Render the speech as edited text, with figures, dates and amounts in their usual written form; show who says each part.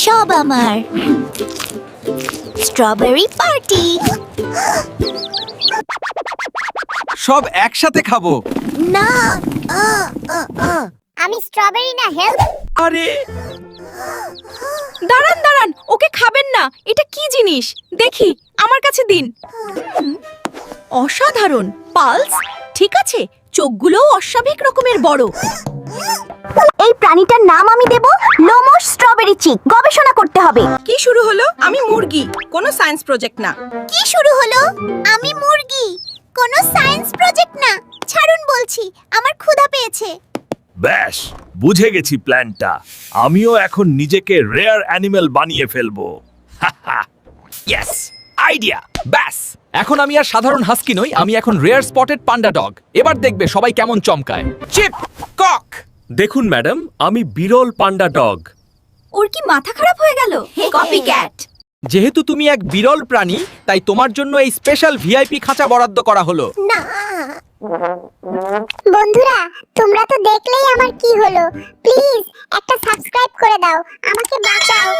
Speaker 1: সব আমার। Strawberry party.
Speaker 2: সব একসাথে খাবো।
Speaker 1: না, আমি স্ট্রবেরি না, হেল্প।
Speaker 2: আরে
Speaker 3: দাঁড়ান দাঁড়ান, ওকে খাবেন না। এটা কি জিনিস দেখি, আমার কাছে দিন। অসাধারণ পালস। ঠিক আছে, চোখগুলোও অস্বাভাবিক রকমের বড়।
Speaker 1: এই প্রাণীটার নাম আমি দেব লোমশ স্ট্রবেরি চিক। গবেষণা করতে হবে।
Speaker 3: কি শুরু হলো? আমি মুরগি, কোনো সায়েন্স প্রজেক্ট না।
Speaker 1: কি শুরু হলো? আমি মুরগি, কোনো সায়েন্স প্রজেক্ট না। ছাড়ুন বলছি, আমার ক্ষুধা পেয়েছে।
Speaker 4: ব্যাস, বুঝে গেছি প্ল্যানটা। আমিও এখন নিজেকে রেয়ার অ্যানিমেল বানিয়ে ফেলবো।
Speaker 2: Yes, idea. ব্যাস, এখন আমি আর সাধারণ হাস্কি নই, আমি এখন রেয়ার স্পটেড পান্ডা ডগ। এবার দেখবে সবাই কেমন চমকায়। চিপ কক।
Speaker 4: দেখুন ম্যাডাম, আমি বিরল পান্ডা ডগ।
Speaker 3: ওর কি মাথা খারাপ হয়ে গেল? Copy cat.
Speaker 2: যেহেতু তুমি এক বিরল প্রাণী, তাই তোমার জন্য এই স্পেশাল ভিআইপি খাঁচা বরাদ্দ করা হলো।
Speaker 1: না বন্ধুরা, তোমরা তো দেখলেই আমার কি হলো। প্লিজ একটা সাবস্ক্রাইব করে দাও, আমাকে বাঁচাও।